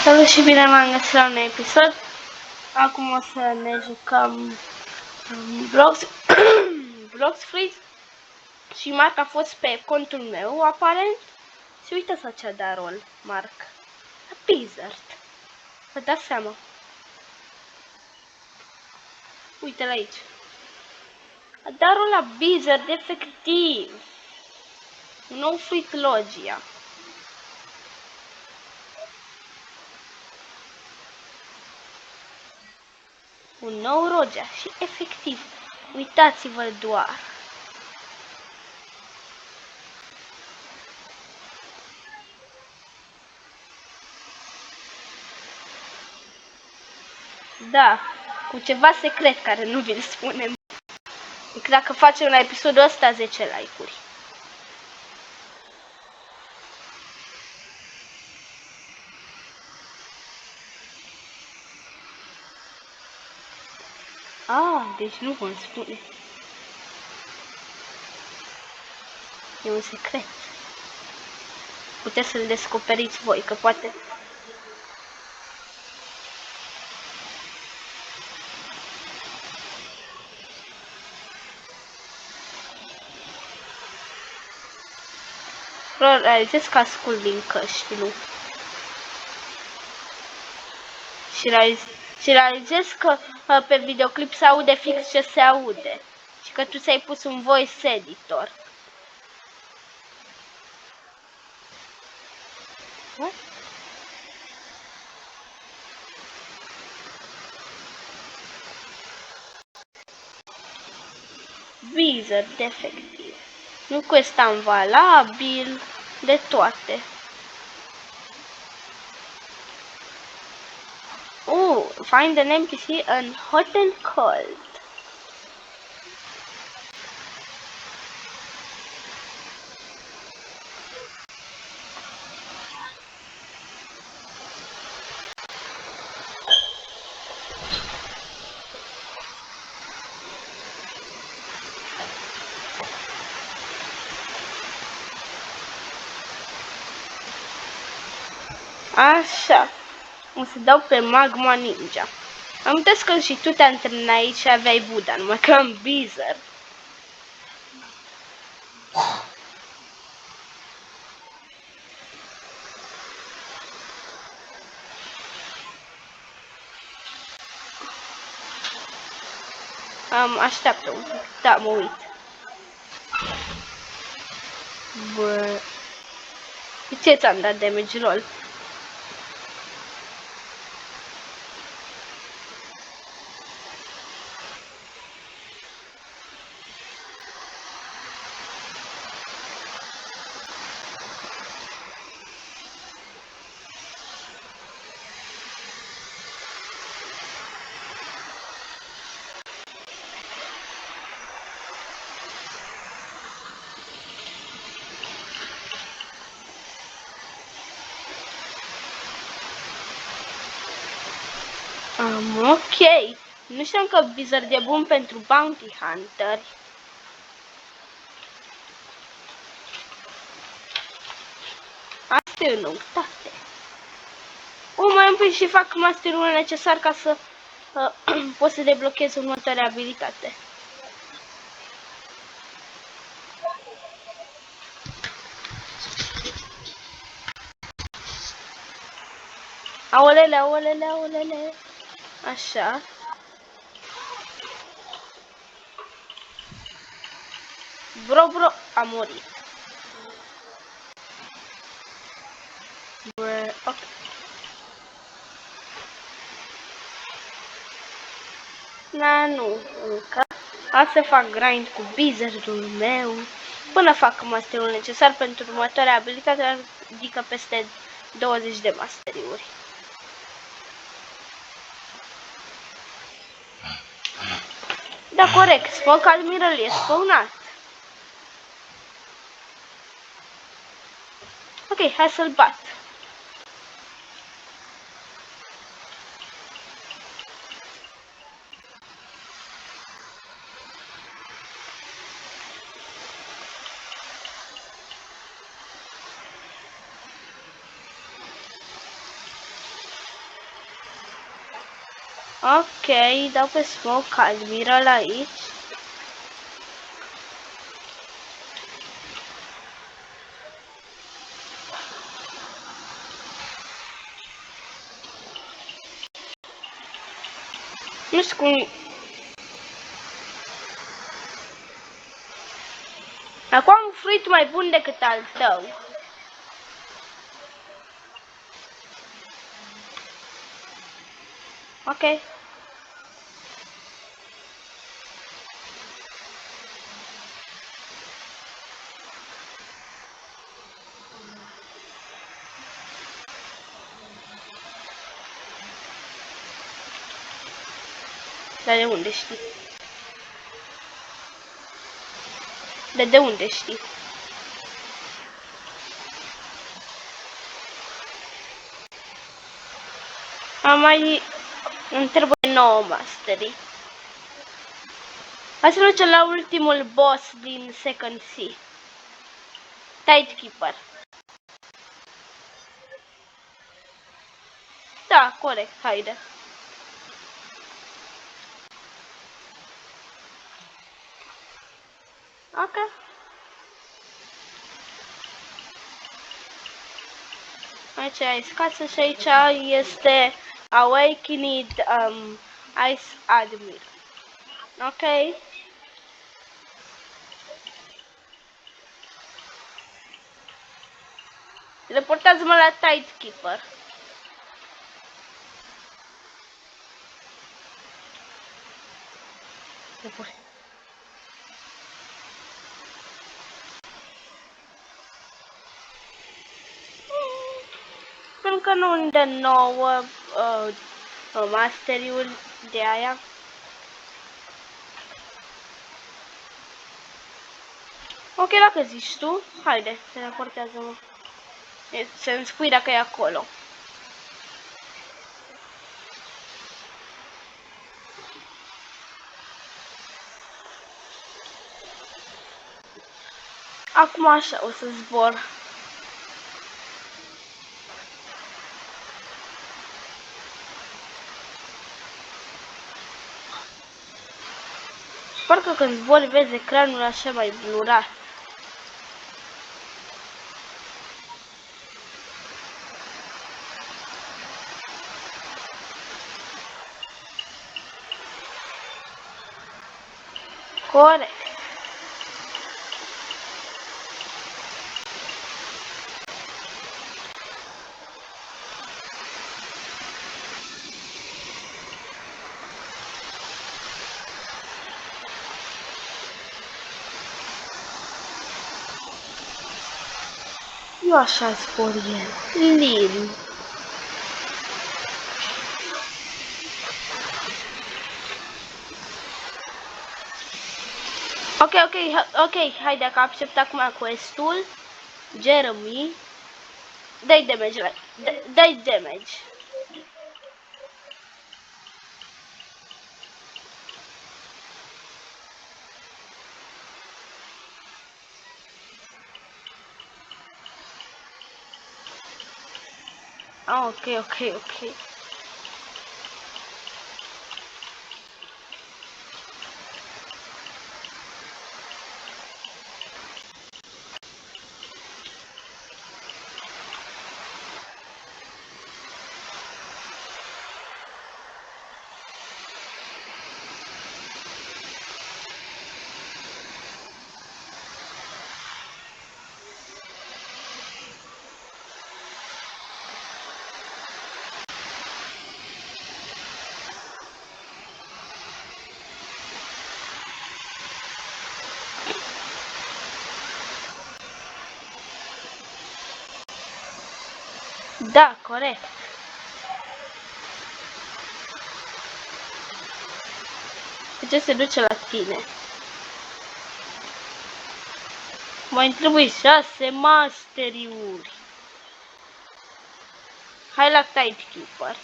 Salut și bine m-am găsit la un episod. Acum o să ne jucăm Blox Freeze și Marc a fost pe contul meu, aparent. Și uite să ce-a dat rol, Marc. La Blizzard. Vă dați seama. Uite-l aici. A dat rol la Blizzard, efectiv. Un nou Fruit Logia. Un nou Rogia și efectiv, uitați-vă doar. Da, cu ceva secret care nu vi-l spunem. Deci dacă facem la episodul ăsta 10 like-uri. Deci nu vom spune. E un secret. Puteți să-l descoperiți voi, că poate... Realizez că ascult din căști, nu? Și realizez că pe videoclip se aude fix ce se aude. Și că tu ți-ai pus un voice editor. What? Blizzard, efectiv. Nu questa valabil, de toate. Find an NPC and hot and cold. Așa. O să dau pe Magma Ninja. Am uitat că și tu te antrenai aici și aveai Buda, numai că am Blizzard. Așteaptă un pic. Da, mă uit. Bă. De ce ți-am dat damage, lol? Ok. Nu știam că Blizzard e bun pentru Bounty Hunter. Asta e o noutate. Mai întâi și fac masterul necesar ca să pot să deblochez următoarea abilitate. Aolele, aolele, aolele. Așa. Bro, a murit. Bă, ok. Nu, încă. Hai să fac grind cu Blizzardul meu până fac masterul necesar pentru următoarea abilitate, adică peste 20 de masteriuri. Da, corect, Smoke Admiral e spawnat. Ok, hai să-l bat. Ok, dau pe smoke, admiră la aici. Nu știu cum... Acum am un fruit mai bun decât al tău. Ok. Dar de unde știi? De unde știi? Îmi trebuie 9 mastery. Hai să mergem la ultimul boss din Second Sea. Tidekeeper. Da, corect, haide. Ok. Aici ai casă și aici este Awakened Ice Admiral. Ok. Reportează-mă la Tidekeeper. Pentru că nu îmi dă 9 masteriul de aia. Ok, dacă zici tu, haide, să raportează-mă. Să-mi spui dacă e acolo. Acum așa o să zbor. Parcă când zbori vezi ecranul așa mai blurat. Corect. Eu așa zbor el. Lin. Ok, haide că accept acum quest-ul. Jeremy. Dai damage la... Dai damage. Ah, ok. Da, corect. De ce se duce la tine? Mai trebuie 6 masteriuri. Hai la Tidekeeper.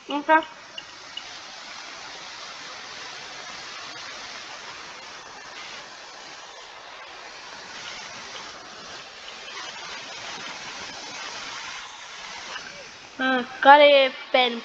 Ok. Care e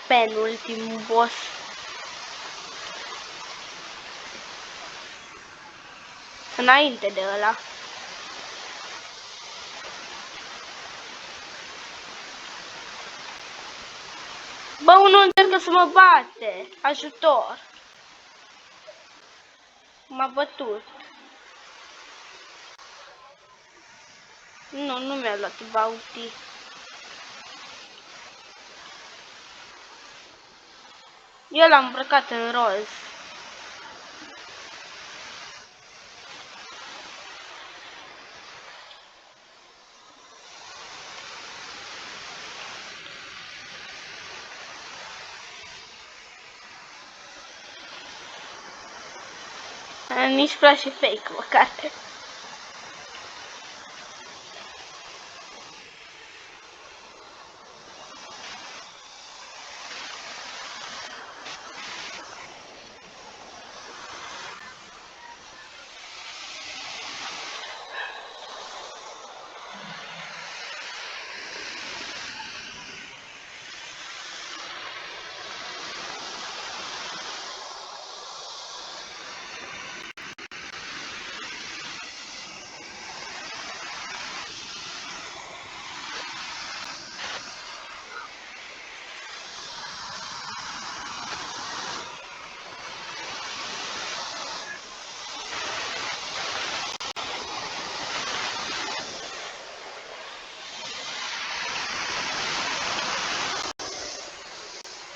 Pen, ultimul boss? Înainte de ăla. Bă, unul încearcă să mă bate. Ajutor. M-a bătut. Nu mi-a luat bounty. Eu l-am îmbrăcat în roz. Nici flash și fake măcar.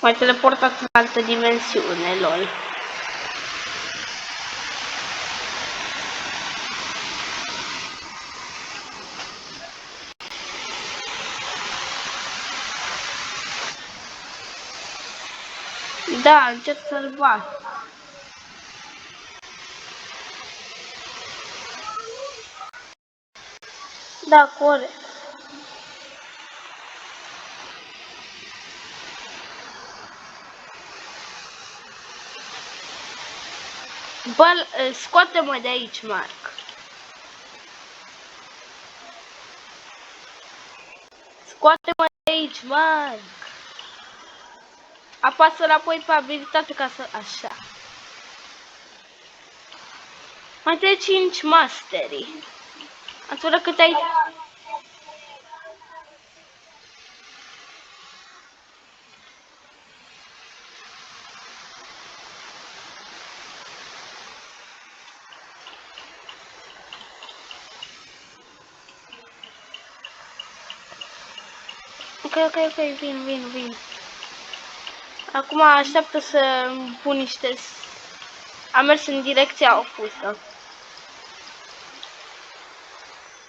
M-ai teleportat în altă dimensiune, lol. Da, încerc să-l bat. Da, corect. Bă, scoate-mă de aici, Marc. Scoate-mă de aici, Marc. Apasă înapoi pe abilitate ca să... Așa. Mai trebuie 5 masterii. Atunci cât ai... Ok, vin. Acum așteaptă să pun niște... Am mers în direcția opusă.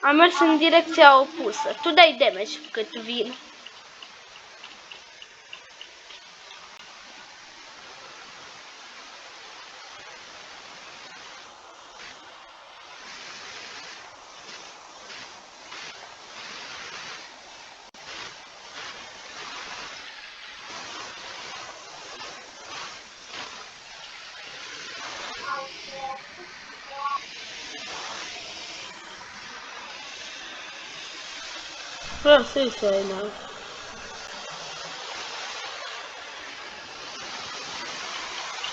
Am mers în direcția opusă. Tu dai damage cât vin. Vreau să-i să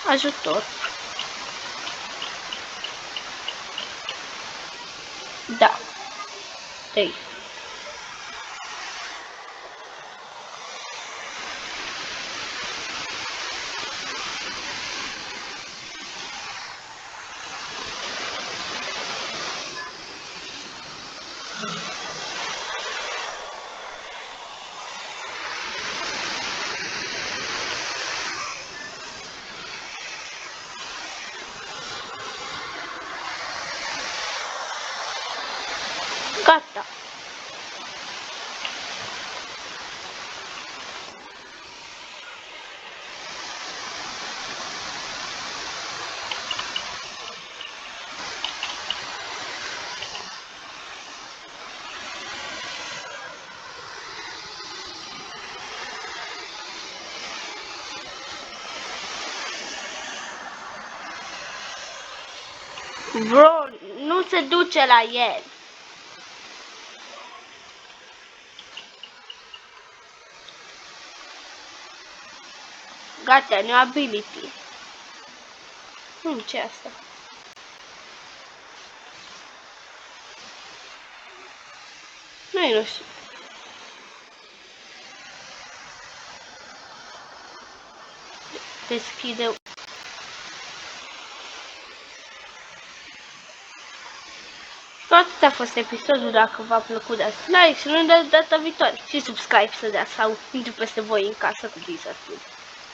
ajutor. Da. Ei. Gata. Bro, nu se duce la el. Gata, new ability. Ce e asta? Nu știu. Deschide. Atât a fost episodul. Dacă v-a plăcut, dați like și nu dați data viitoare. Și subscribe să dați sau intru peste voi în casă cu Blizzard.